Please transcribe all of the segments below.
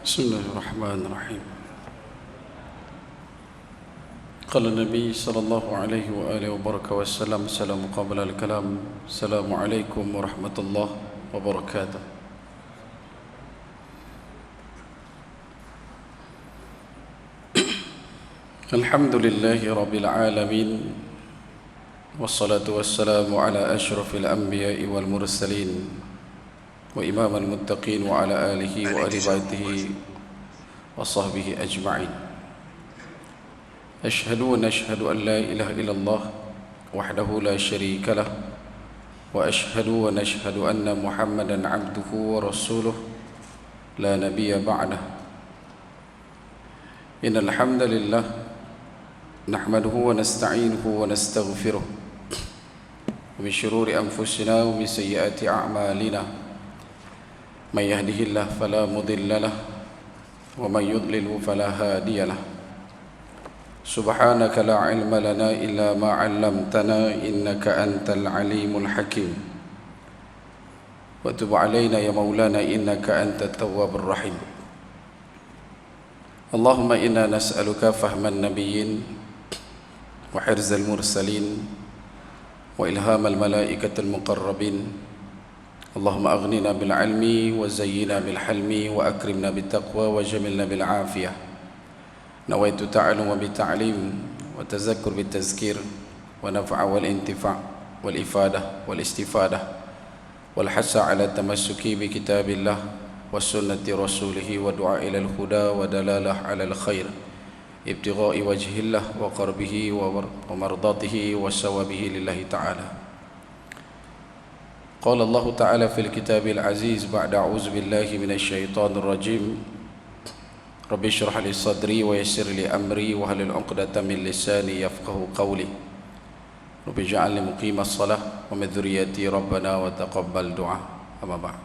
بسم الله الرحمن الرحيم. قال النبي صلى الله عليه وآله وبركاته وسلم: سلام قبل الكلام، السلام عليكم ورحمة الله وبركاته. الحمد لله رب العالمين، والصلاة والسلام على أشرف الأنبياء والمرسلين وإمام المتقين وعلى آله وآل بيته وصحبه أجمعين. أشهد أن لا إله إلا الله وحده لا شريك له، ونشهد أن محمدا عبده ورسوله لا نبي بعده. إن الحمد لله نحمده ونستعينه ونستغفره ومن شرور أنفسنا ومن سيئات أعمالنا، من يهده الله فلا مضل له ومن يضلل فلا هادي له. سبحانك لا علم لنا إلا ما علمتنا إنك أنت العليم الحكيم، وتب علينا يا مولانا إنك أنت التواب الرحيم. اللهم إنا نسألك فهم النبيين وحرز المرسلين وإلهام الملائكة المقربين. اللهم أغننا بالعلم وزينا بالحلم وأكرمنا بالتقوى وجملنا بالعافية. نويت تعلم بالتعليم وتذكر بالتذكير ونفع والانتفاع والإفادة والاستفادة والحث على التمسك بكتاب الله وسنة رسوله ودعاء إلى الهدى ودلالة على الخير، ابتغاء وجه الله وقربه ومرضاته وثوابه لله تعالى. قال الله تعالى في الكتاب العزيز بعد أعوذ بالله من الشيطان الرجيم: رب اشرح لي صدري ويسر لي أمري واحلل عقدة من لساني يفقهوا قولي، رب اجعلني مقيم الصلاة ومن ذريتي ربنا وتقبل دعاء. أما بعد.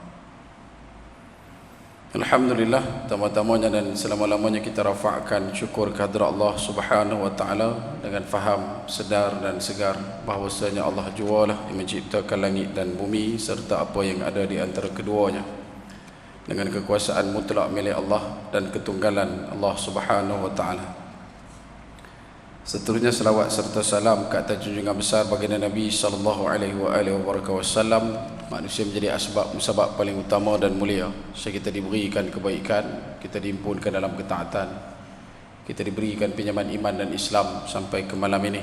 Alhamdulillah, tama-tamanya dan selama-lamanya kita rafa'kan syukur kehadrat Allah Subhanahu wa taala dengan faham, sedar dan segar bahwasanya Allah jualah yang menciptakan langit dan bumi serta apa yang ada di antara keduanya dengan kekuasaan mutlak milik Allah dan ketunggalan Allah Subhanahu wa taala. Seterusnya selawat serta salam ke atas junjungan besar baginda Nabi sallallahu alaihi wasallam, manusia menjadi sebab paling utama dan mulia. Sehingga kita diberikan kebaikan, kita diimpunkan dalam ketaatan, kita diberikan pinjaman iman dan Islam sampai ke malam ini.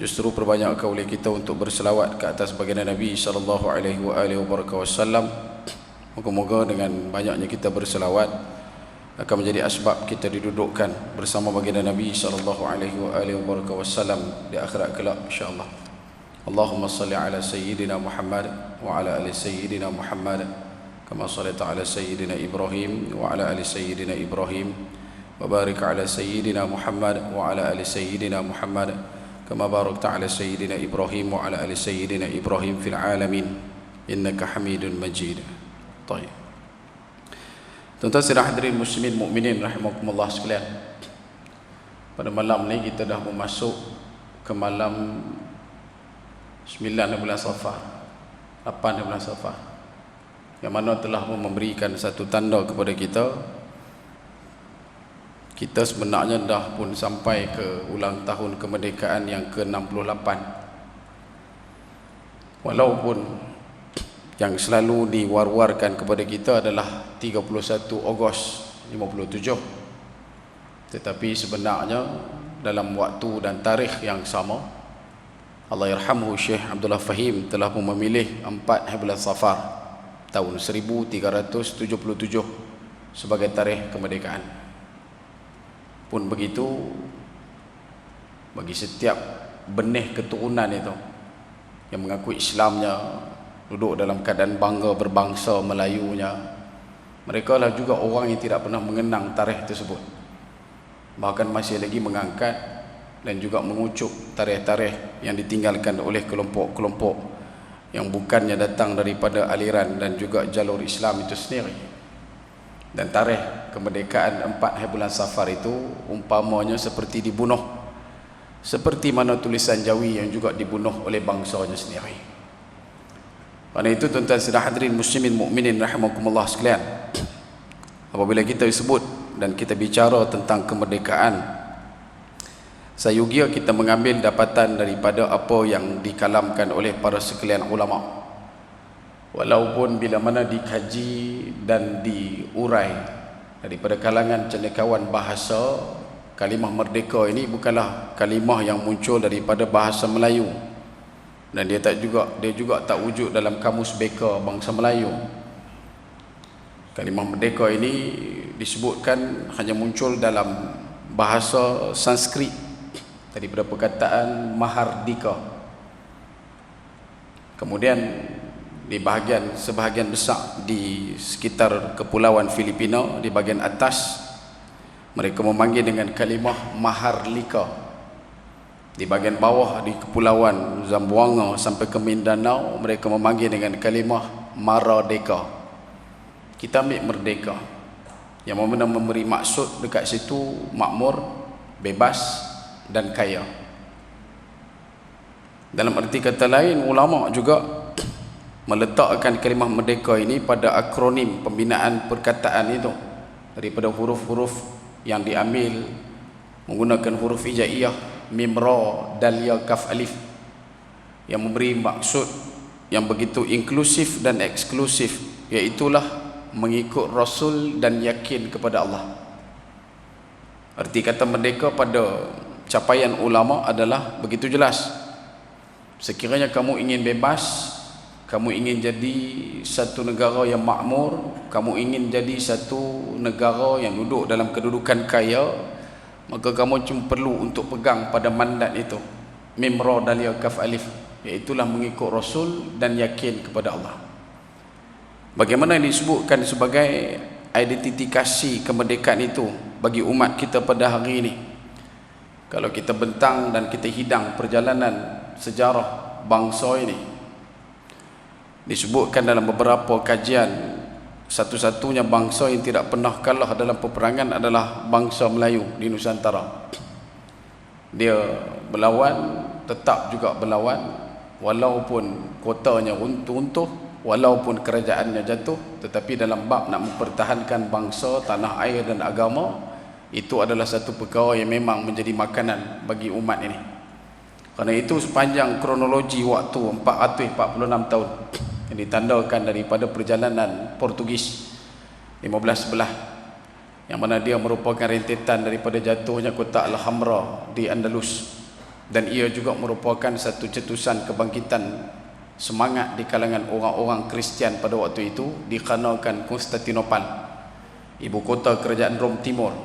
Justru perbanyakkan oleh kita untuk berselawat ke atas baginda Nabi sallallahu alaihi wasallam. Moga-moga dengan banyaknya kita berselawat akan menjadi asbab kita didudukkan bersama baginda Nabi sallallahu alaihi wasallam di akhirat kelak insyaallah. Allahumma salli ala sayyidina Muhammad wa ala ali sayyidina Muhammad kama shallaita ala sayyidina Ibrahim wa ala ali sayyidina Ibrahim wa barik ala sayyidina Muhammad wa ala ali sayyidina Muhammad kama barakta ala sayyidina Ibrahim wa ala ali sayyidina Ibrahim fil alamin innaka Hamidun Majid. Baik. Tuan-tuan sedang hadirin muslimin mukminin rahimakumullah sekalian. Pada malam ni kita dah masuk ke malam 9 bulan Safar, 8 bulan Safar, yang mana telah memberikan satu tanda kepada kita sebenarnya dah pun sampai ke ulang tahun kemerdekaan yang ke-68. Walaupun yang selalu diwar-warkan kepada kita adalah 31 Ogos 57, tetapi sebenarnya dalam waktu dan tarikh yang sama, Allahyarhamhu Syekh Abdullah Fahim telah memilih 4 bulan Safar tahun 1377 sebagai tarikh kemerdekaan. Pun begitu, bagi setiap benih keturunan itu yang mengaku Islamnya, duduk dalam keadaan bangga berbangsa Melayunya, mereka lah juga orang yang tidak pernah mengenang tarikh tersebut, bahkan masih lagi mengangkat dan juga mengucuk tarikh-tarikh yang ditinggalkan oleh kelompok-kelompok yang bukannya datang daripada aliran dan juga jalur Islam itu sendiri. Dan tarikh kemerdekaan 4 bulan Safar itu umpamanya seperti dibunuh, seperti mana tulisan Jawi yang juga dibunuh oleh bangsanya sendiri. Karena itu tuan-tuan sedang hadirin muslimin mukminin rahimakumullah sekalian, apabila kita sebut dan kita bicara tentang kemerdekaan, sayugia kita mengambil dapatan daripada apa yang dikalamkan oleh para sekalian ulama. Walaupun bila mana dikaji dan diurai daripada kalangan cendekiawan bahasa, kalimah merdeka ini bukanlah kalimah yang muncul daripada bahasa Melayu, dan dia juga tak wujud dalam kamus beka bangsa Melayu. Kalimah merdeka ini disebutkan hanya muncul dalam bahasa Sanskrit daripada perkataan mahardika. Kemudian di sebahagian besar di sekitar kepulauan Filipina, di bahagian atas mereka memanggil dengan kalimah maharlika. Di bahagian bawah di kepulauan Zamboanga sampai ke Mindanao, mereka memanggil dengan kalimah maradeka. Kita ambil merdeka, yang mana memberi maksud dekat situ makmur, bebas dan kaya. Dalam arti kata lain, ulama juga meletakkan kalimah merdeka ini pada akronim pembinaan perkataan itu, daripada huruf-huruf yang diambil menggunakan huruf hijaiyah, mim, ra, dal, ya, kaf, alif, yang memberi maksud yang begitu inklusif dan eksklusif, iaitulah mengikut Rasul dan yakin kepada Allah. Arti kata merdeka pada capaian ulama adalah begitu jelas. Sekiranya kamu ingin bebas, kamu ingin jadi satu negara yang makmur, kamu ingin jadi satu negara yang duduk dalam kedudukan kaya, maka kamu cuma perlu untuk pegang pada mandat itu, mim, ra, dal, ya, kaf, alif, iaitulah mengikut Rasul dan yakin kepada Allah. Bagaimana disebutkan sebagai identifikasi kemerdekaan itu bagi umat kita pada hari ini? Kalau kita bentang dan kita hidang perjalanan sejarah bangsa ini, disebutkan dalam beberapa kajian, satu-satunya bangsa yang tidak pernah kalah dalam peperangan adalah bangsa Melayu di Nusantara. Dia berlawan, tetap juga berlawan, walaupun kotanya runtuh, walaupun kerajaannya jatuh, tetapi dalam bab nak mempertahankan bangsa, tanah air dan agama, itu adalah satu perkara yang memang menjadi makanan bagi umat ini. Kerana itu sepanjang kronologi waktu 446 tahun yang ditandakan daripada perjalanan Portugis 1511, yang mana dia merupakan rentetan daripada jatuhnya kota Alhambra di Andalus, dan ia juga merupakan satu cetusan kebangkitan semangat di kalangan orang-orang Kristian pada waktu itu, dikarenakan Konstantinopel, ibu kota kerajaan Rom Timur,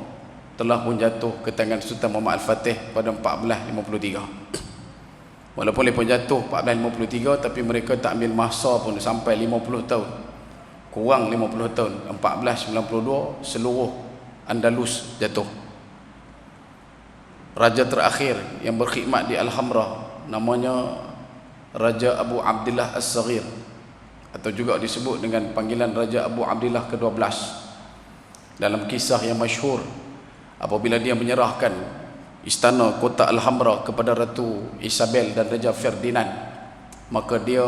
telah pun jatuh ke tangan Sultan Muhammad Al-Fatih pada 1453. Walaupun mereka jatuh 1453, tapi mereka tak ambil masa pun sampai 50 tahun, kurang 50 tahun. 1492 seluruh Andalus jatuh. Raja terakhir yang berkhidmat di Alhambra namanya Raja Abu Abdillah As-Saghir, atau juga disebut dengan panggilan Raja Abu Abdillah ke-12. Dalam kisah yang masyhur, apabila dia menyerahkan istana kota Alhambra kepada Ratu Isabel dan Raja Ferdinand, maka dia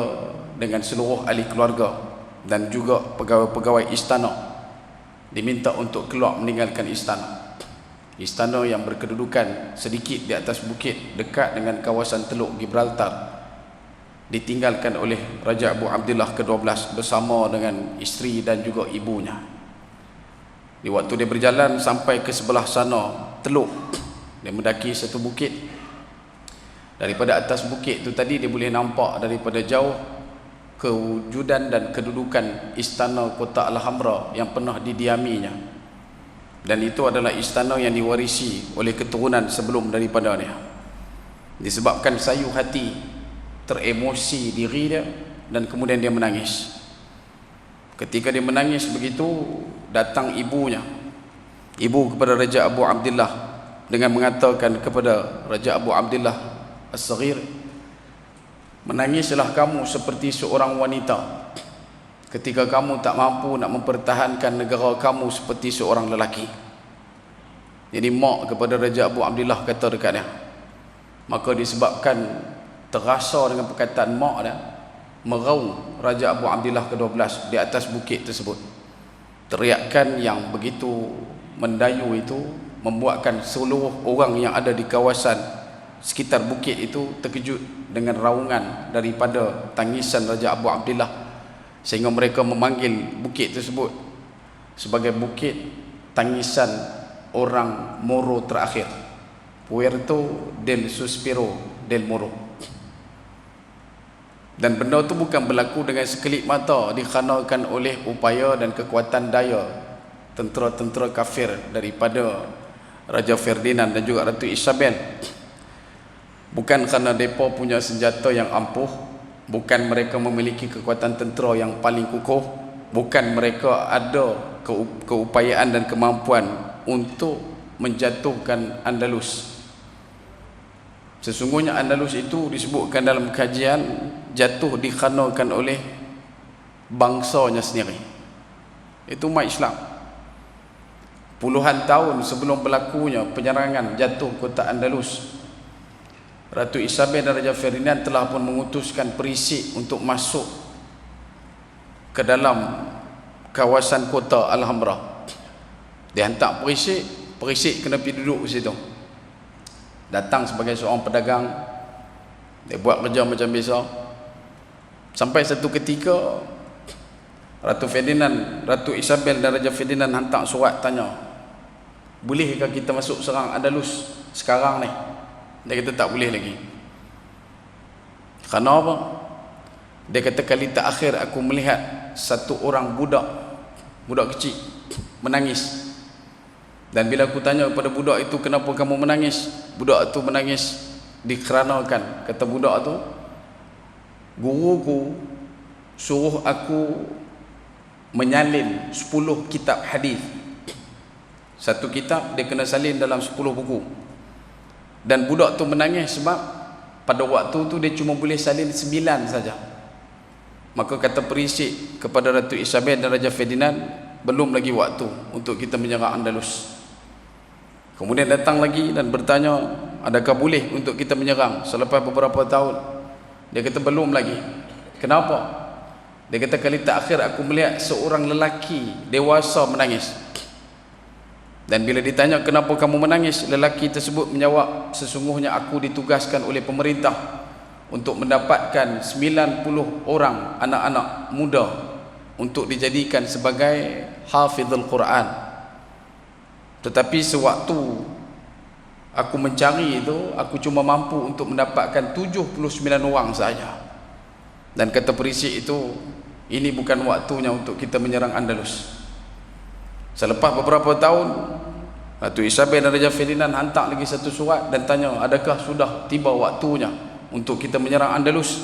dengan seluruh ahli keluarga dan juga pegawai-pegawai istana diminta untuk keluar meninggalkan istana. Istana yang berkedudukan sedikit di atas bukit dekat dengan kawasan Teluk Gibraltar ditinggalkan oleh Raja Abu Abdillah ke-12 bersama dengan isteri dan juga ibunya. Di waktu dia berjalan sampai ke sebelah sana teluk, dia mendaki satu bukit. Daripada atas bukit itu tadi dia boleh nampak daripada jauh kewujudan dan kedudukan istana kota Alhambra yang pernah didiaminya, dan itu adalah istana yang diwarisi oleh keturunan sebelum daripadanya. Disebabkan sayu hati, teremosi diri dia, dan kemudian dia menangis. Ketika dia menangis begitu, datang ibunya, ibu kepada Raja Abu Abdillah, dengan mengatakan kepada Raja Abu Abdillah As-Saghir, menangislah kamu seperti seorang wanita ketika kamu tak mampu nak mempertahankan negara kamu seperti seorang lelaki. Jadi mak kepada Raja Abu Abdillah kata dekat dia. Maka disebabkan terasa dengan perkataan mak dia, meraung Raja Abu Abdillah ke-12 di atas bukit tersebut. teriakan yang begitu mendayu itu membuatkan seluruh orang yang ada di kawasan sekitar bukit itu terkejut dengan raungan daripada tangisan Raja Abu Abdillah, sehingga mereka memanggil bukit tersebut sebagai bukit tangisan orang Moro terakhir, Puerto del Suspiro del Moro. Dan benda itu bukan berlaku dengan sekelip mata, dikhanakan oleh upaya dan kekuatan daya tentera-tentera kafir daripada Raja Ferdinand dan juga Ratu Isabel. Bukan kerana mereka punya senjata yang ampuh, bukan mereka memiliki kekuatan tentera yang paling kukuh, bukan mereka ada keupayaan dan kemampuan untuk menjatuhkan Andalus. Sesungguhnya Andalus itu disebutkan dalam kajian jatuh dikhanakan oleh bangsanya sendiri, itu umat Islam. Puluhan tahun sebelum berlakunya penyerangan jatuh kota Andalus, Ratu Isabel dan Raja Ferdinand telah pun mengutuskan perisik untuk masuk ke dalam kawasan kota Alhambra. Dia hantar perisik kena pergi duduk di situ. Datang sebagai seorang pedagang, dia buat kerja macam biasa. Sampai satu ketika Ratu Isabel dan Raja Ferdinand hantar surat tanya, bolehkah kita masuk serang Andalus sekarang ni? Dia kata tak boleh lagi. Kerana apa? Dia kata kali terakhir aku melihat satu orang budak kecil menangis. Dan bila aku tanya kepada budak itu, kenapa kamu menangis? Budak itu menangis dikarenakan, kata budak itu, guruku suruh aku menyalin 10 kitab hadis. Satu kitab dia kena salin dalam 10 buku. Dan budak tu menangis sebab pada waktu tu dia cuma boleh salin 9 saja. Maka kata perisik kepada Ratu Isabel dan Raja Ferdinand, belum lagi waktu untuk kita menyerang Andalus. Kemudian datang lagi dan bertanya, adakah boleh untuk kita menyerang selepas beberapa tahun? Dia kata belum lagi. Kenapa? Dia kata kali terakhir aku melihat seorang lelaki dewasa menangis. Dan bila ditanya kenapa kamu menangis, lelaki tersebut menjawab, sesungguhnya aku ditugaskan oleh pemerintah untuk mendapatkan 90 orang anak-anak muda untuk dijadikan sebagai hafizul Quran. Tetapi sewaktu aku mencari itu, aku cuma mampu untuk mendapatkan 79 orang saja. Dan kata perisik itu, ini bukan waktunya untuk kita menyerang Andalus. Selepas beberapa tahun, Ratu Isabel dan Raja Ferdinand hantar lagi satu surat dan tanya, adakah sudah tiba waktunya untuk kita menyerang Andalus?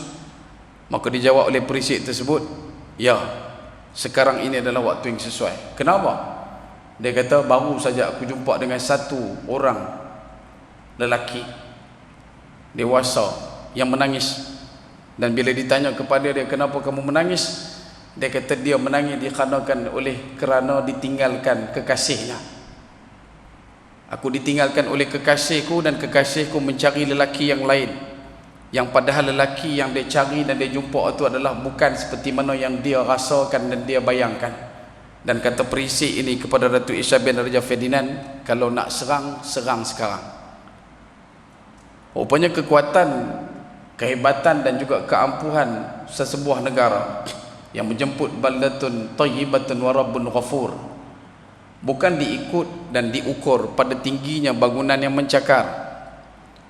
Maka dijawab oleh perisik tersebut, ya, sekarang ini adalah waktu yang sesuai. Kenapa? Dia kata, baru saja aku jumpa dengan satu orang lelaki dewasa yang menangis. Dan bila ditanya kepada dia, kenapa kamu menangis? Dia kata dia menangis kerana ditinggalkan kekasihnya. Aku ditinggalkan oleh kekasihku dan kekasihku mencari lelaki yang lain, yang padahal lelaki yang dia cari dan dia jumpa itu adalah bukan seperti mana yang dia rasakan dan dia bayangkan. Dan kata perisik ini kepada Ratu Isabel dan Raja Ferdinand, kalau nak serang, serang sekarang. Rupanya kekuatan, kehebatan dan juga keampuhan sesebuah negara yang menjemput baldatun tayyibatun wa rabbun ghafur bukan diikut dan diukur pada tingginya bangunan yang mencakar,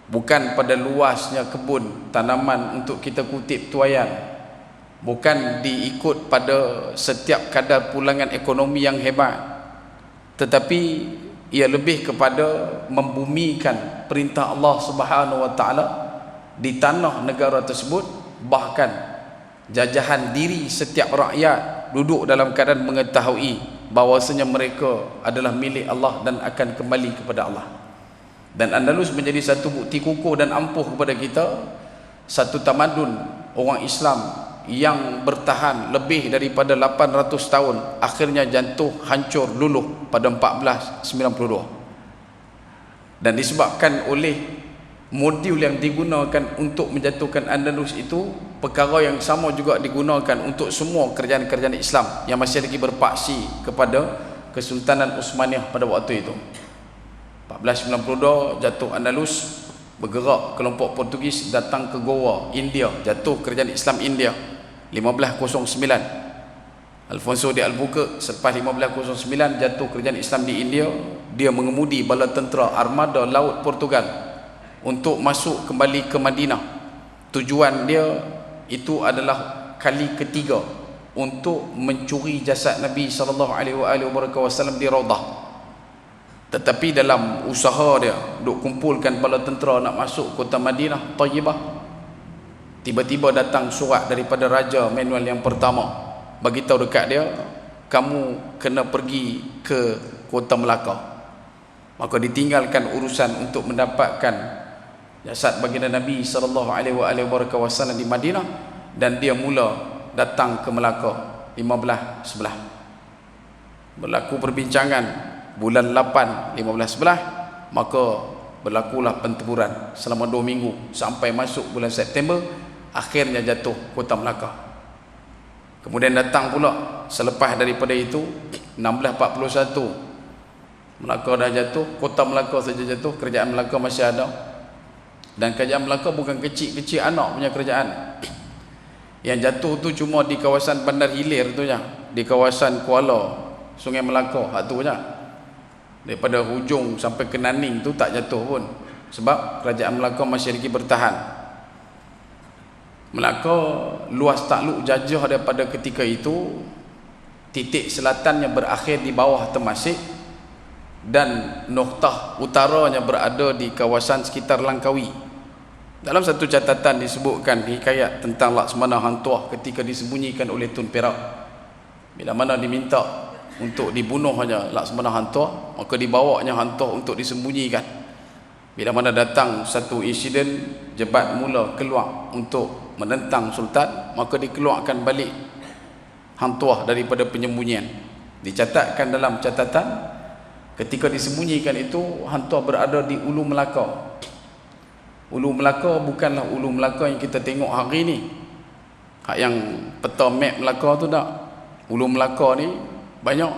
bukan pada luasnya kebun tanaman untuk kita kutip tuaian, bukan diikut pada setiap kadar pulangan ekonomi yang hebat, tetapi ia lebih kepada membumikan perintah Allah Subhanahu wa taala di tanah negara tersebut. Bahkan jajahan diri setiap rakyat duduk dalam keadaan mengetahui bahawasanya mereka adalah milik Allah dan akan kembali kepada Allah. Dan Andalus menjadi satu bukti kukuh dan ampuh kepada kita, satu tamadun orang Islam yang bertahan lebih daripada 800 tahun akhirnya jatuh hancur luluh pada 1492. Dan disebabkan oleh modul yang digunakan untuk menjatuhkan Andalus itu, perkara yang sama juga digunakan untuk semua kerajaan-kerajaan Islam yang masih lagi berpaksi kepada Kesultanan Uthmaniyah pada waktu itu. 1492 jatuh Andalus, bergerak kelompok Portugis datang ke Goa, India, jatuh kerajaan Islam India. 1509 Alfonso de Albuquerque, selepas 1509 jatuh kerajaan Islam di India, dia mengemudi bala tentera armada laut Portugal untuk masuk kembali ke Madinah. Tujuan dia itu adalah kali ketiga untuk mencuri jasad Nabi SAW di Raudah. Tetapi dalam usaha dia duk kumpulkan bala tentera nak masuk kota Madinah Tayyibah, tiba-tiba datang surat daripada Raja Manuel yang pertama, bagi tahu dekat dia, kamu kena pergi ke kota Melaka. Maka ditinggalkan urusan untuk mendapatkan jasad baginda Nabi SAW di Madinah, dan dia mula datang ke Melaka 1511. Berlaku perbincangan bulan 8 1511, maka berlakulah penteburan selama 2 minggu sampai masuk bulan September, akhirnya jatuh kota Melaka. Kemudian datang pula selepas daripada itu 1641, Melaka dah jatuh, kota Melaka saja jatuh, kerajaan Melaka masih ada. Dan kerajaan Melaka bukan kecil-kecil anak punya kerajaan. Yang jatuh tu cuma di kawasan Bandar Hilir tu je, di kawasan Kuala Sungai Melaka, hak tu je. Daripada hujung sampai ke Naning tu tak jatuh pun, sebab kerajaan Melaka masih lagi bertahan. Melaka luas takluk jajah daripada ketika itu, titik selatannya berakhir di bawah Temasek dan noktah utaranya berada di kawasan sekitar Langkawi. Dalam satu catatan disebutkan hikayat tentang Laksmana Hang Tuah ketika disembunyikan oleh Tun Perak. Bila mana diminta untuk dibunuh hanya Laksmana Hang Tuah, maka dibawanya Hang Tuah untuk disembunyikan. Bila mana datang satu insiden, Jebat mula keluar untuk menentang Sultan, maka dikeluarkan balik Hang Tuah daripada penyembunyian. Dicatatkan dalam catatan, ketika disembunyikan itu Hang Tuah berada di Ulu Melaka. Ulu Melaka bukanlah Ulu Melaka yang kita tengok hari ni, hak yang peta map Melaka tu tak. Ulu Melaka ni banyak.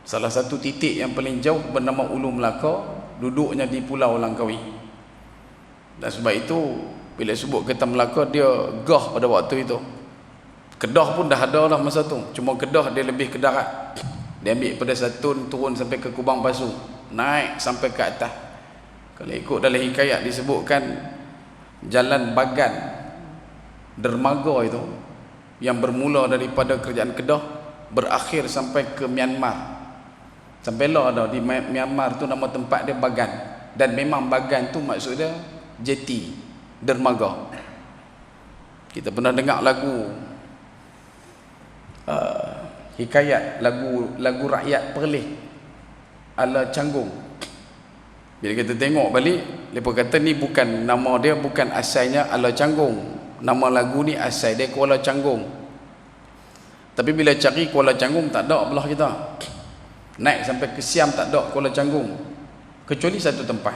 Salah satu titik yang paling jauh bernama Ulu Melaka, duduknya di Pulau Langkawi. Dan sebab itu bila sebut kata Melaka, dia gah pada waktu itu. Kedah pun dah ada lah masa tu, cuma Kedah dia lebih ke darat. Dia ambil pada Satun, turun sampai ke Kubang Pasu, naik sampai ke atas. Kalau ikut dalam hikayat disebutkan jalan Bagan dermaga itu yang bermula daripada kerajaan Kedah berakhir sampai ke Myanmar. Sampailah ada di Myanmar tu nama tempat dia Bagan, dan memang Bagan tu maksud dia jeti, dermaga. Kita pernah dengar lagu hikayat, lagu rakyat Perlis ala Canggung. Bila kita tengok balik, mereka kata ni bukan nama dia, bukan asalnya ala Canggung. Nama lagu ni asal dia Kuala Canggung. Tapi bila cari Kuala Canggung tak ada belah kita. Naik sampai ke Siam tak ada Kuala Canggung, kecuali satu tempat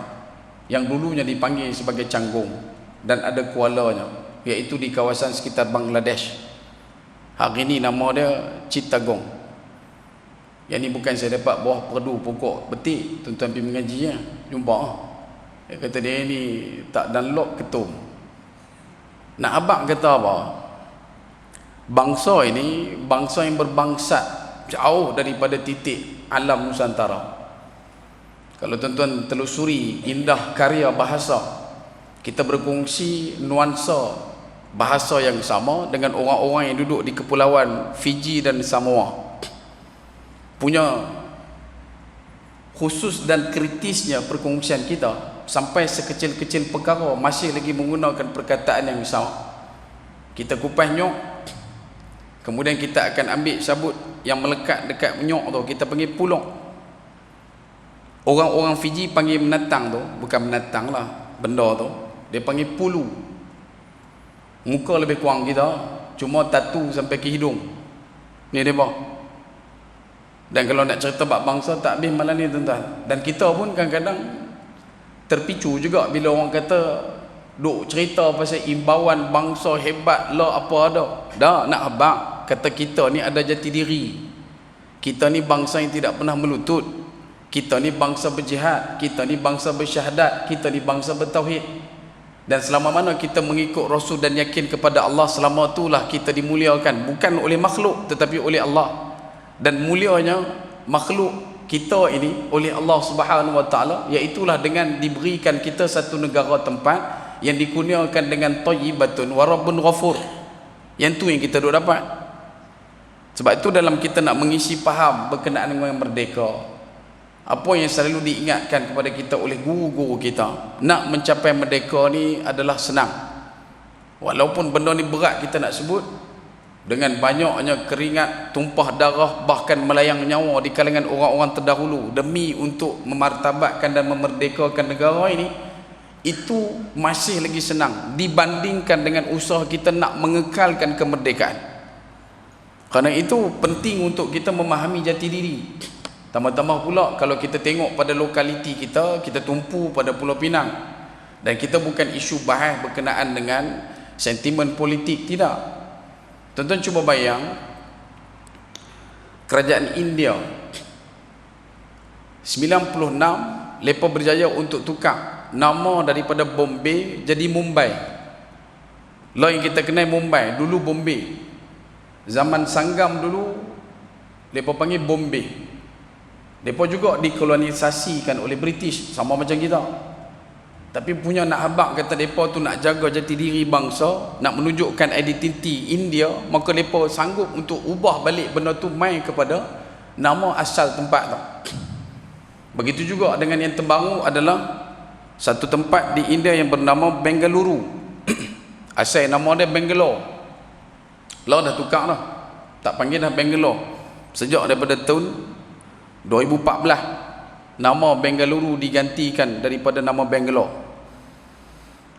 yang dulunya dipanggil sebagai Canggung dan ada kualanya, iaitu di kawasan sekitar Bangladesh. Hari ini nama dia Chittagong. Yang ni bukan saya dapat bawah perdu pokok betik, tuan-tuan pergi mengaji ya, jumpa. Dia kata dia ni tak download ketum. Nak abang kata apa? Bangsa ini bangsa yang berbangsat jauh daripada titik alam Nusantara. Kalau tuan-tuan telusuri indah karya bahasa, kita berkongsi nuansa bahasa yang sama dengan orang-orang yang duduk di kepulauan Fiji dan Samoa. Punya khusus dan kritisnya perkongsian kita, sampai sekecil-kecil perkara masih lagi menggunakan perkataan yang sama. Kita kupas nyok, kemudian kita akan ambil sabut yang melekat dekat nyok tu, kita panggil pulok. Orang-orang Fiji panggil menatang tu, bukan menatang lah benda tu, dia panggil pulu. Muka lebih kurang kita, cuma tatu sampai ke hidung. Ni dia bawa. Dan kalau nak cerita bab bangsa tak habis malam ni tuan-tuan. Dan kita pun kadang-kadang terpicu juga bila orang kata duk cerita pasal imbauan bangsa hebat lah apa ada. Dah nak habaq kata kita ni ada jati diri. Kita ni bangsa yang tidak pernah melutut. Kita ni bangsa berjihad, kita ni bangsa bersyahadat, kita ni bangsa bertauhid. Dan selama mana kita mengikut Rasul dan yakin kepada Allah, selama itulah kita dimuliakan, bukan oleh makhluk tetapi oleh Allah. Dan mulianya makhluk kita ini oleh Allah Subhanahu Wa Taala, iaitulah dengan diberikan kita satu negara tempat yang dikurniakan dengan thayyibatun wa rabbun ghafur. Yang tu yang kita duk dapat. Sebab itu dalam kita nak mengisi faham berkenaan dengan merdeka, apa yang selalu diingatkan kepada kita oleh guru-guru kita, nak mencapai merdeka ni adalah senang. Walaupun benda ni berat kita nak sebut, dengan banyaknya keringat, tumpah darah, bahkan melayang nyawa di kalangan orang-orang terdahulu demi untuk memartabatkan dan memerdekakan negara ini, itu masih lagi senang dibandingkan dengan usaha kita nak mengekalkan kemerdekaan. Kerana itu penting untuk kita memahami jati diri. Tambah-tambah pula kalau kita tengok pada lokaliti kita, kita tumpu pada Pulau Pinang, dan kita bukan isu bahas berkenaan dengan sentimen politik, tidak. Tuan-tuan cuba bayang, kerajaan India 96 mereka berjaya untuk tukar nama daripada Bombay jadi Mumbai. Lah yang kita kenal Mumbai, dulu Bombay. Zaman Sanggam dulu mereka panggil Bombay. Mereka juga dikolonisasikan oleh British, sama macam kita. Tapi punya nak habaq kata mereka tu nak jaga jati diri bangsa, nak menunjukkan identiti India, maka mereka sanggup untuk ubah balik benda tu mai kepada nama asal tempat tu. Begitu juga dengan yang terbaru adalah satu tempat di India yang bernama Bengaluru. Asal nama dia Bangalore. Lah dah tukar dah, tak panggil dah Bangalore. Sejak daripada tahun 2014 nama Bengaluru digantikan daripada nama Bangalore.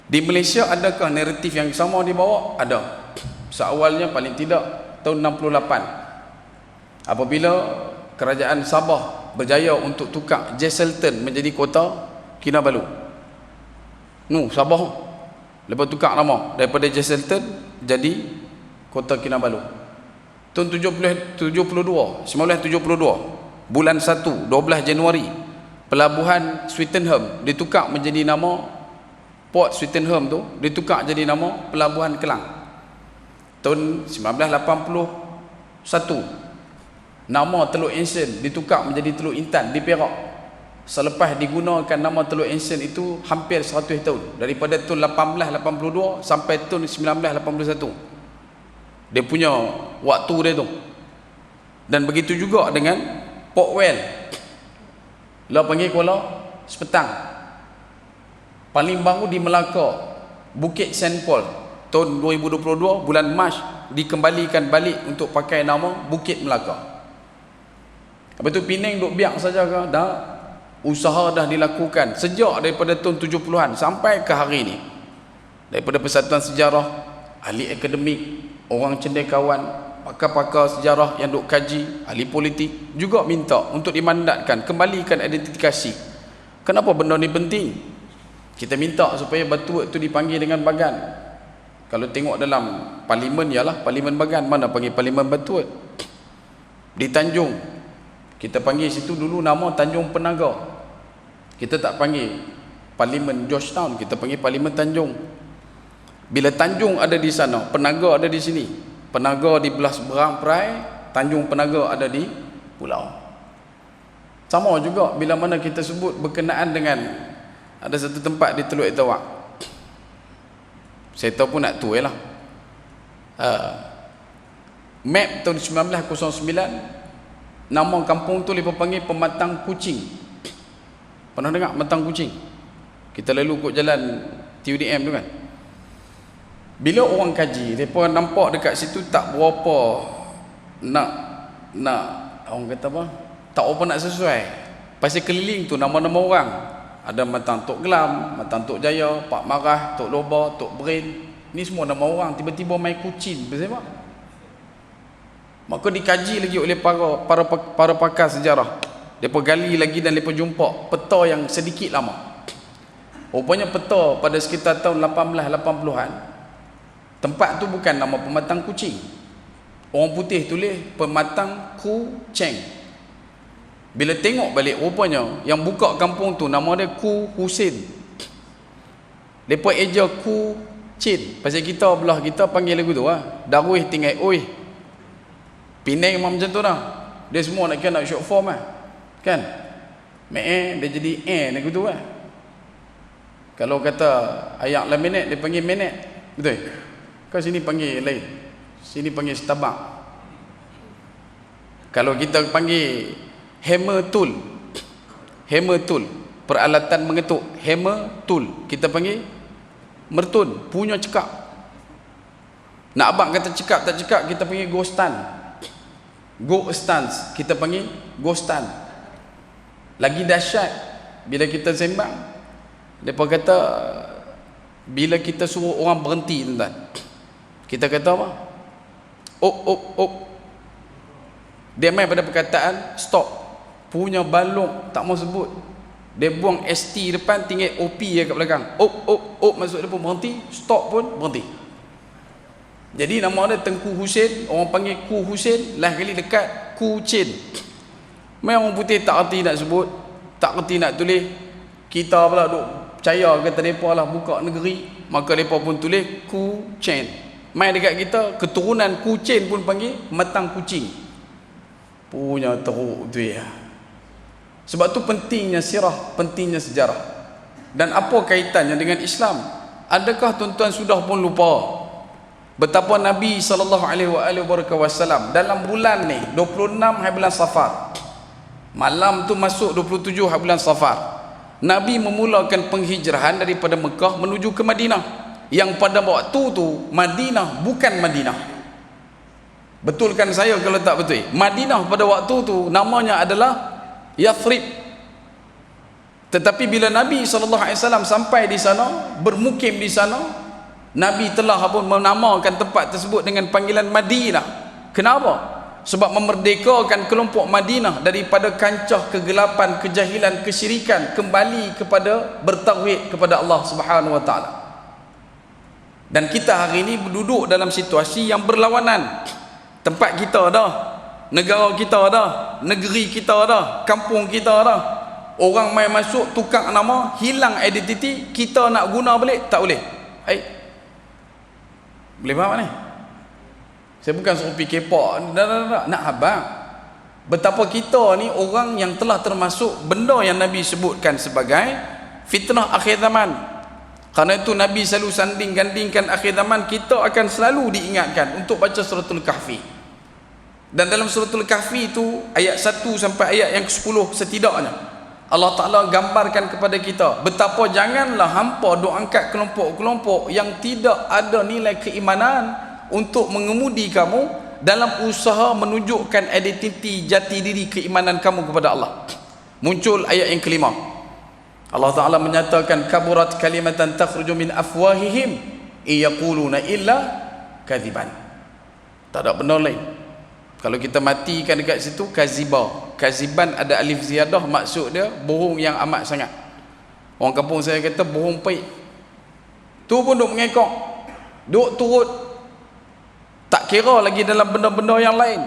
Di Malaysia adakah naratif yang sama dibawa? Ada. Seawalnya paling tidak tahun 68 apabila kerajaan Sabah berjaya untuk tukar Jesselton menjadi kota Kinabalu. Sabah lepas tukar nama daripada Jesselton jadi kota Kinabalu. Tahun 1972 bulan 1 12 Januari, pelabuhan Swettenham ditukar menjadi nama Port Swettenham, tu ditukar jadi nama Pelabuhan Kelang. Tahun 1981 nama Teluk Ensign ditukar menjadi Teluk Intan di Perak. Selepas digunakan nama Teluk Ensign itu hampir 100 tahun, daripada tahun 1882 sampai tahun 1981. Dia punya waktu dia tu. Dan begitu juga dengan Port Well. Lah panggil Kuala Sepetang. Paling baru di Melaka, Bukit Saint Paul, tahun 2022 bulan Mac dikembalikan balik untuk pakai nama Bukit Melaka. Lepas tu Penang duk biak saja ke? Dah, usaha dah dilakukan sejak daripada tahun 70-an sampai ke hari ini. Daripada Persatuan Sejarah, ahli akademik, orang cendekiawan, pakar-pakar sejarah yang duk kaji, ahli politik juga minta untuk dimandatkan, kembalikan identifikasi. Kenapa benda ni penting? Kita minta supaya batu itu dipanggil dengan bagan. Kalau tengok dalam parlimen, ialah parlimen bagan. Mana panggil parlimen batu? Di Tanjung kita panggil situ dulu nama Tanjung Penaga. Kita tak panggil parlimen Georgetown, kita panggil parlimen Tanjung. Bila Tanjung ada di sana, Penaga ada di sini. Penaga di belah seberang perai, Tanjung Penaga ada di pulau. Sama juga bila mana kita sebut berkenaan dengan ada satu tempat di Teluk Etawak. Saya tahu pun nak tu lah. Map tahun 1909, nama kampung tu mereka panggil Pematang Kucing. Pernah dengar Pematang Kucing? Kita lalu ikut jalan TUDM tu kan. Bila orang kaji, mereka nampak dekat situ tak berapa nak orang kata apa, tak apa nak sesuai. Pasal keliling tu nama-nama orang. Ada Matang Tok Gelam, Matang Tok Jaya, Pak Marah, Tok Loba, Tok Brain. Ni semua nama orang, tiba-tiba main kucing. Pasal apa? Maka dikaji lagi oleh para pakar sejarah. Mereka gali lagi dan mereka jumpa peta yang sedikit lama. Rupanya peta pada sekitar tahun 1880-an, tempat tu bukan nama pematang kucing. Orang putih tulis pematang kucing. Bila tengok balik, rupanya yang buka kampung tu nama dia Ku Husin. Depa eja Ku Cin. Pasal kita belah kita panggil lagu tu lah. Darwih tinggal oi. Penang memang macam tu dah. Dia semua nak kena short form lah. Kan? Dia jadi lagu tu lah. Kalau kata ayat lah minit, dia panggil minit. Betul? Kau sini panggil lain. Sini panggil Starbucks. Kalau kita panggil hammer tool. Hammer tool. Peralatan mengetuk. Hammer tool. Kita panggil mertun. Punya cekak. Nak abang kata cekak tak cekak, kita panggil ghostan. Ghostans. Kita panggil ghostan. Lagi dahsyat, bila kita sembang, mereka kata bila kita suruh orang berhenti, tuan-tuan, kita kata apa? Op. Dia main pada perkataan stop. Punya balong tak mau sebut. Dia buang ST depan, tinggal OP kat belakang. Op masuk depan berhenti, stop pun berhenti. Jadi nama dia Tengku Husin, orang panggil Ku Husin, lah kali dekat Ku Cin. Main orang putih tak erti nak sebut, tak erti nak tulis. Kita pula duk percaya kata mereka lah buka negeri, maka mereka pun tulis Ku Cin. Main dekat kita, keturunan Ku Cin pun panggil matang kucing. Punya teruk tu ya. Sebab tu pentingnya sirah, pentingnya sejarah. Dan apa kaitannya dengan Islam? Adakah tuan-tuan sudah pun lupa betapa Nabi SAW dalam bulan ni 26 hari bulan Safar, malam tu masuk 27 hari bulan Safar, Nabi memulakan penghijrahan daripada Mekah menuju ke Madinah, yang pada waktu tu Madinah bukan Madinah. Betulkan saya kalau tak betul. Madinah pada waktu tu namanya adalah Yathrib. Tetapi bila Nabi SAW sampai di sana, bermukim di sana, Nabi telah pun menamakan tempat tersebut dengan panggilan Madinah. Kenapa? Sebab memerdekakan kelompok Madinah daripada kancah kegelapan, kejahilan, kesyirikan, kembali kepada bertauhid kepada Allah Subhanahu wa taala. Dan kita hari ini duduk dalam situasi yang berlawanan. Tempat kita dah, negara kita dah, negeri kita dah, kampung kita dah. Orang main masuk tukar nama, hilang identiti, kita nak guna balik tak boleh. Boleh faham ni? Saya bukan suruh pergi kepak, nak abang. Betapa kita ni orang yang telah termasuk benda yang Nabi sebutkan sebagai fitnah akhir zaman. Karena itu Nabi selalu sanding-gandingkan akhir zaman, kita akan selalu diingatkan untuk baca suratul Kahfi. Dan dalam suratul Kahfi itu ayat 1 sampai ayat yang ke-10 setidaknya, Allah Ta'ala gambarkan kepada kita betapa janganlah hampa duk angkat kelompok-kelompok yang tidak ada nilai keimanan untuk mengemudi kamu dalam usaha menunjukkan identiti jati diri keimanan kamu kepada Allah. Muncul ayat yang kelima. Allah Ta'ala menyatakan kaburat kalimatan takhruju min afwahihim iyaquluna illa kadhiban. Tak ada benar lain. Kalau kita matikan dekat situ kaziba. Kaziban ada alif ziyadah, maksud dia bohong yang amat sangat. Orang kampung saya kata bohong peik. Tu pun duk mengekok, duk turut, tak kira lagi dalam benda-benda yang lain.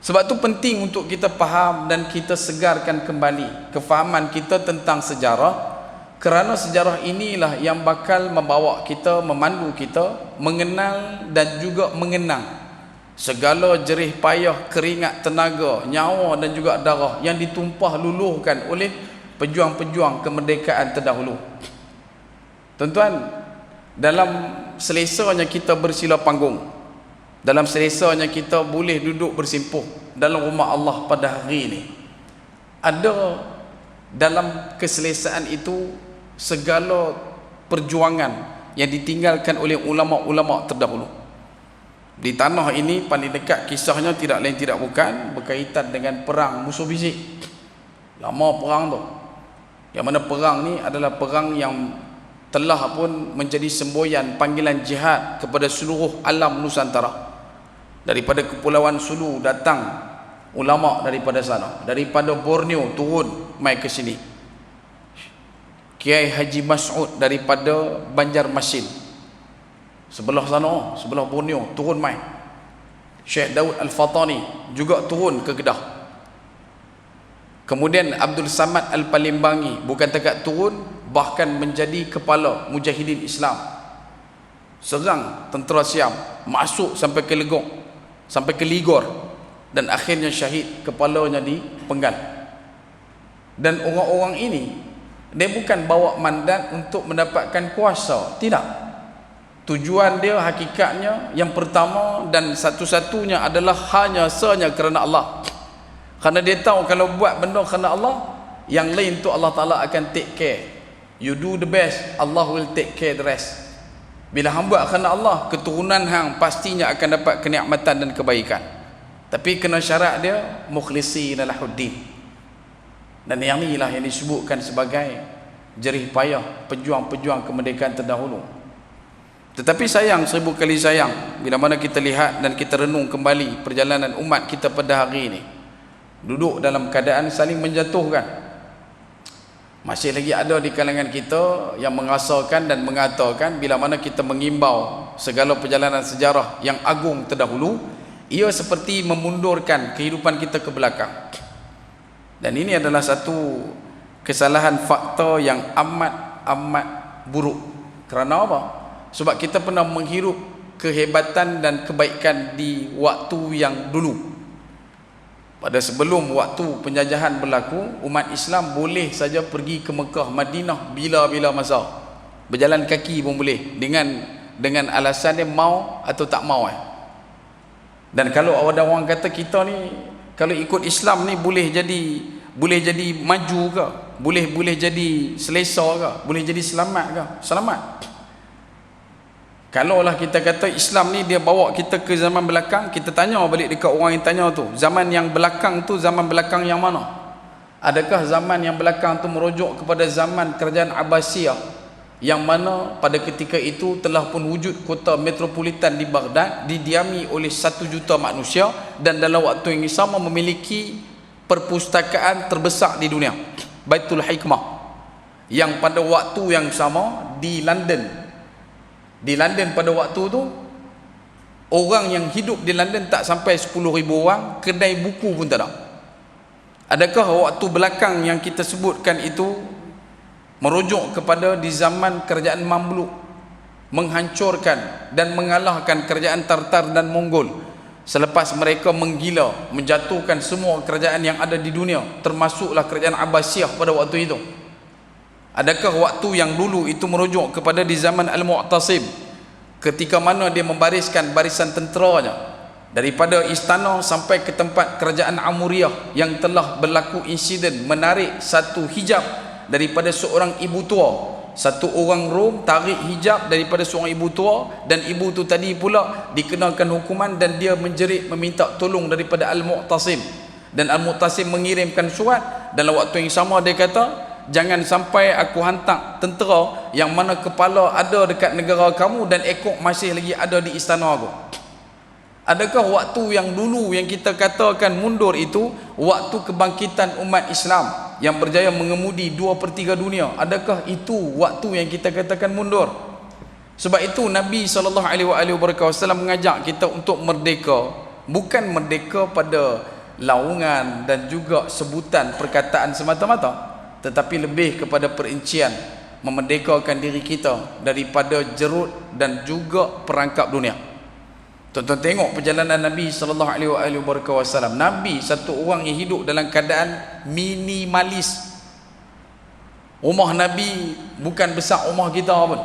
Sebab tu penting untuk kita faham dan kita segarkan kembali kefahaman kita tentang sejarah, kerana sejarah inilah yang bakal membawa kita, memandu kita mengenal dan juga mengenang segala jerih payah, keringat, tenaga, nyawa dan juga darah yang ditumpah luluhkan oleh pejuang-pejuang kemerdekaan terdahulu. Tuan-tuan, dalam selesanya kita bersila panggung, dalam selesanya kita boleh duduk bersimpuh dalam rumah Allah pada hari ini, ada dalam keselesaan itu segala perjuangan yang ditinggalkan oleh ulama-ulama terdahulu. Di tanah ini paling dekat kisahnya tidak lain tidak bukan berkaitan dengan perang musuh fisik. Lama perang tu, yang mana perang ni adalah perang yang telah pun menjadi semboyan panggilan jihad kepada seluruh alam Nusantara. Daripada Kepulauan Sulu datang ulama daripada sana, daripada Borneo turun mai ke sini. Kiai Haji Mas'ud daripada Banjarmasin, sebelah sana, sebelah Borneo, turun mai. Syekh Daud Al-Fatani juga turun ke Kedah. Kemudian Abdul Samad Al-Palimbangi bukan dekat turun, bahkan menjadi kepala Mujahidin Islam, serang tentera Siam, masuk sampai ke Legong, sampai ke Ligor, dan akhirnya syahid, kepalanya dipenggal. Dan orang-orang ini, dia bukan bawa mandat untuk mendapatkan kuasa, tidak. Tujuan dia hakikatnya yang pertama dan satu-satunya adalah hanya kerana Allah. Kerana dia tahu kalau buat benda kerana Allah, yang lain tu Allah Ta'ala akan take care. You do the best, Allah will take care the rest. Bila hamba kerana Allah, keturunan hang pastinya akan dapat kenikmatan dan kebaikan. Tapi kena syarat dia mukhlisina lahuddin. Dan yang inilah yang disebutkan sebagai jerih payah pejuang-pejuang kemerdekaan terdahulu. Tetapi sayang, 1000 kali sayang, bila mana kita lihat dan kita renung kembali perjalanan umat kita pada hari ini, duduk dalam keadaan saling menjatuhkan. Masih lagi ada di kalangan kita yang mengasalkan dan mengatakan bila mana kita mengimbau segala perjalanan sejarah yang agung terdahulu, ia seperti memundurkan kehidupan kita ke belakang. Dan ini adalah satu kesalahan fakta yang amat buruk. Kerana apa? Sebab kita pernah menghirup kehebatan dan kebaikan di waktu yang dulu. Pada sebelum waktu penjajahan berlaku, umat Islam boleh saja pergi ke Mekah, Madinah bila-bila masa. Berjalan kaki pun boleh, dengan alasan dia mau atau tak mau. Dan kalau ada orang kata kita ni kalau ikut Islam ni boleh jadi maju ke, boleh jadi selesa ke, boleh jadi selamat ke? Selamat. Kalaulah kita kata Islam ni dia bawa kita ke zaman belakang, kita tanya balik dekat orang yang tanya tu, zaman yang belakang tu zaman belakang yang mana? Adakah zaman yang belakang tu merujuk kepada zaman kerajaan Abbasiyah, yang mana pada ketika itu telah pun wujud kota metropolitan di Baghdad, didiami oleh 1 juta manusia, dan dalam waktu yang sama memiliki perpustakaan terbesar di dunia, Baitul Hikmah, yang pada waktu yang sama di London pada waktu tu, orang yang hidup di London tak sampai 10,000 orang, kedai buku pun tak ada. Adakah waktu belakang yang kita sebutkan itu merujuk kepada di zaman kerajaan Mamluk menghancurkan dan mengalahkan kerajaan Tartar dan Mongol, selepas mereka menggila, menjatuhkan semua kerajaan yang ada di dunia, termasuklah kerajaan Abbasiyah pada waktu itu? Adakah waktu yang dulu itu merujuk kepada di zaman Al-Mu'tasim, ketika mana dia membariskan barisan tenteranya daripada istana sampai ke tempat kerajaan Amuriyah, yang telah berlaku insiden menarik satu hijab daripada seorang ibu tua, satu orang Rom tarik hijab daripada seorang ibu tua, dan ibu tu tadi pula dikenakan hukuman dan dia menjerit meminta tolong daripada Al-Mu'tasim, dan Al-Mu'tasim mengirimkan surat. Dalam waktu yang sama dia kata, jangan sampai aku hantar tentera yang mana kepala ada dekat negara kamu dan ekor masih lagi ada di istana aku. Adakah waktu yang dulu yang kita katakan mundur itu waktu kebangkitan umat Islam yang berjaya mengemudi 2/3 dunia? Adakah itu waktu yang kita katakan mundur? Sebab itu Nabi SAW mengajak kita untuk merdeka, bukan merdeka pada laungan dan juga sebutan perkataan semata-mata, tetapi lebih kepada perincian memerdekakan diri kita daripada jerut dan juga perangkap dunia. Tuan-tuan tengok perjalanan Nabi SAW. Nabi satu orang yang hidup dalam keadaan minimalis. Rumah Nabi bukan besar rumah kita pun.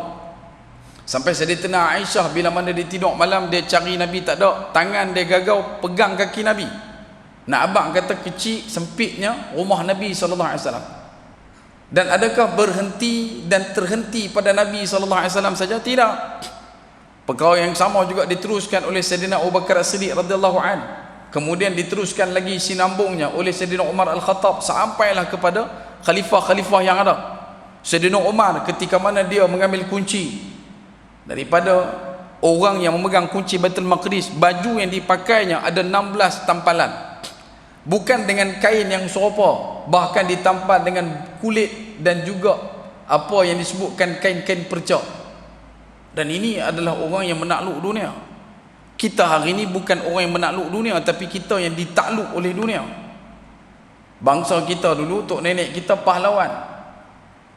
Sampai Sayyidatina Aisyah bila mana dia tidur malam, dia cari Nabi tak ada, tangan dia gagau pegang kaki Nabi. Nak abang kata kecil sempitnya rumah Nabi SAW. Dan adakah berhenti dan terhenti pada Nabi SAW saja? Tidak. Perkara yang sama juga diteruskan oleh Sayyidina Abu Bakar As-Siddiq radhiyallahu anhu. Kemudian diteruskan lagi sinambungnya oleh Sayyidina Umar Al-Khattab sampailah kepada khalifah-khalifah yang ada. Sayyidina Umar ketika mana dia mengambil kunci daripada orang yang memegang kunci Baitul Maqdis, baju yang dipakainya ada 16 tampalan. Bukan dengan kain yang serupa, bahkan ditampal dengan kulit dan juga apa yang disebutkan kain-kain perca. Dan ini adalah orang yang menakluk dunia. Kita hari ini bukan orang yang menakluk dunia, tapi kita yang ditakluk oleh dunia. Bangsa kita dulu, tok nenek kita pahlawan.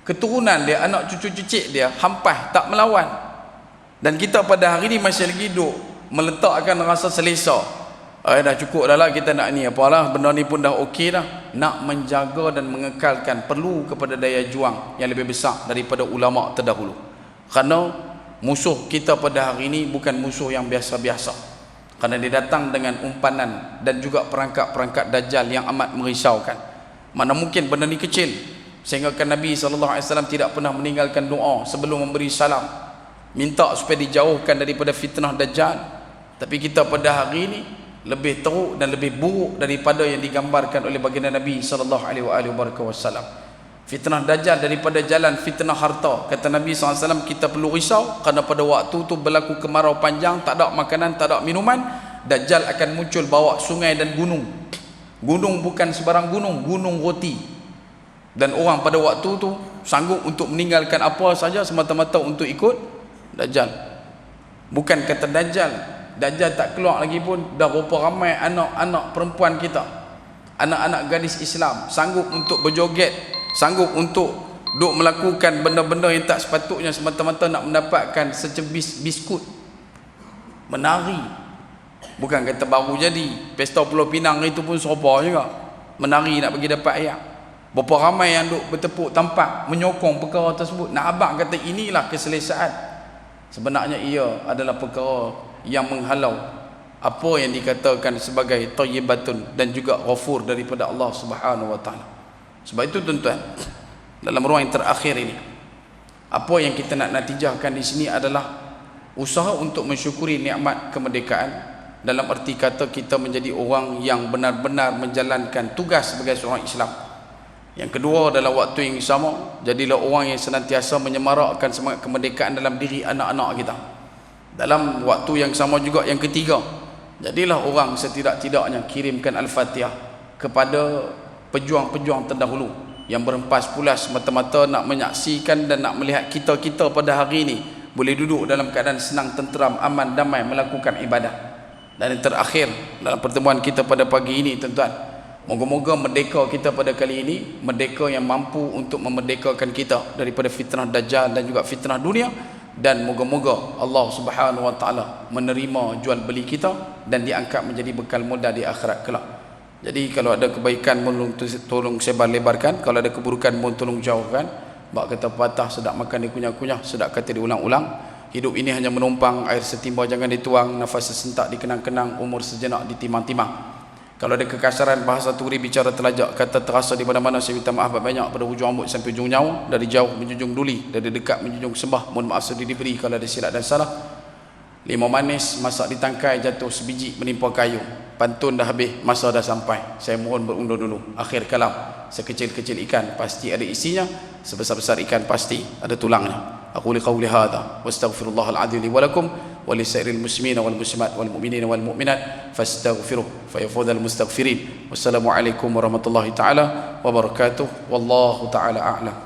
Keturunan dia, anak cucu-cucik dia hampas, tak melawan. Dan kita pada hari ini masih lagi duk meletakkan rasa selesa. Dah cukup dah lah kita nak ni, apalah benda ni pun dah okey dah. Nak menjaga dan mengekalkan perlu kepada daya juang yang lebih besar daripada ulama terdahulu. Kerana musuh kita pada hari ini bukan musuh yang biasa-biasa. Kerana dia datang dengan umpanan dan juga perangkap-perangkap dajjal yang amat merisaukan. Mana mungkin benda ni kecil, sehingga kan Nabi SAW tidak pernah meninggalkan doa sebelum memberi salam, minta supaya dijauhkan daripada fitnah dajjal. Tapi kita pada hari ini lebih teruk dan lebih buruk daripada yang digambarkan oleh baginda Nabi SAW. Fitnah dajjal daripada jalan fitnah harta. Kata Nabi SAW, kita perlu risau kerana pada waktu tu berlaku kemarau panjang, tak ada makanan, tak ada minuman. Dajjal akan muncul bawa sungai dan gunung. Gunung bukan sebarang gunung, gunung roti. Dan orang pada waktu tu sanggup untuk meninggalkan apa saja semata-mata untuk ikut dajjal. Bukan kata dajjal tak keluar lagi pun dah berapa ramai anak-anak perempuan kita, anak-anak gadis Islam sanggup untuk berjoget, sanggup untuk duk melakukan benda-benda yang tak sepatutnya semata-mata nak mendapatkan secebis biskut. Menari, bukan kata baru jadi, pesta Pulau Pinang itu pun serupa juga, menari nak bagi dapat ayat. Berapa ramai yang duk bertepuk tampak menyokong perkara tersebut. Nak abang kata inilah keselesaan. Sebenarnya ia adalah perkara yang menghalau apa yang dikatakan sebagai thayyibatun dan juga ghafur daripada Allah Subhanahu wa taala. Sebab itu tuan-tuan, dalam ruang yang terakhir ini, apa yang kita nak natijahkan di sini adalah usaha untuk mensyukuri nikmat kemerdekaan, dalam arti kata kita menjadi orang yang benar-benar menjalankan tugas sebagai seorang Islam. Yang kedua, dalam waktu yang sama, jadilah orang yang senantiasa menyemarakkan semangat kemerdekaan dalam diri anak-anak kita. Dalam waktu yang sama juga, yang ketiga, jadilah orang setidak-tidaknya kirimkan Al-Fatihah kepada pejuang-pejuang terdahulu yang berempas pulas mata-mata nak menyaksikan dan nak melihat kita-kita pada hari ini boleh duduk dalam keadaan senang, tenteram, aman, damai melakukan ibadah. Dan yang terakhir dalam pertemuan kita pada pagi ini, tuan-tuan, moga-moga merdeka kita pada kali ini merdeka yang mampu untuk memerdekakan kita daripada fitnah dajjal dan juga fitnah dunia. Dan moga-moga Allah Subhanahu wa taala menerima jual beli kita dan diangkat menjadi bekal modal di akhirat kelak. Jadi kalau ada kebaikan tolong sebar lebarkan, kalau ada keburukan pun tolong jauhkan. Bak kata patah, sedap makan dikunyah-kunyah, sedap kata diulang-ulang. Hidup ini hanya menumpang, air setimba jangan dituang, nafas sesentak dikenang-kenang, umur sejenak ditimang-timang. Kalau ada kekasaran bahasa turi, bicara terlajak, kata terasa di mana-mana, saya minta maaf banyak pada hujung rambut sampai hujung nyawa, dari jauh menjunjung duli, dari dekat menjunjung sembah. Mohon maaf sedih diberi kalau ada silap dan salah. Limau manis masak di tangkai, jatuh sebiji menimpa kayu. Pantun dah habis, masa dah sampai, saya mohon berundur dulu. Akhir kalam, sekecil-kecil ikan pasti ada isinya, sebesar-besar ikan pasti ada tulangnya. Aku liqauli hadha wastaghfirullahal azim li wa lakum wa lisairil muslimina wal muslimat wal mu'minina wal mu'minat fastaghfiruh fayafudhal mustaghfirin. Wassalamu alaikum warahmatullahi taala wabarakatuh. Wallahu taala a'lam.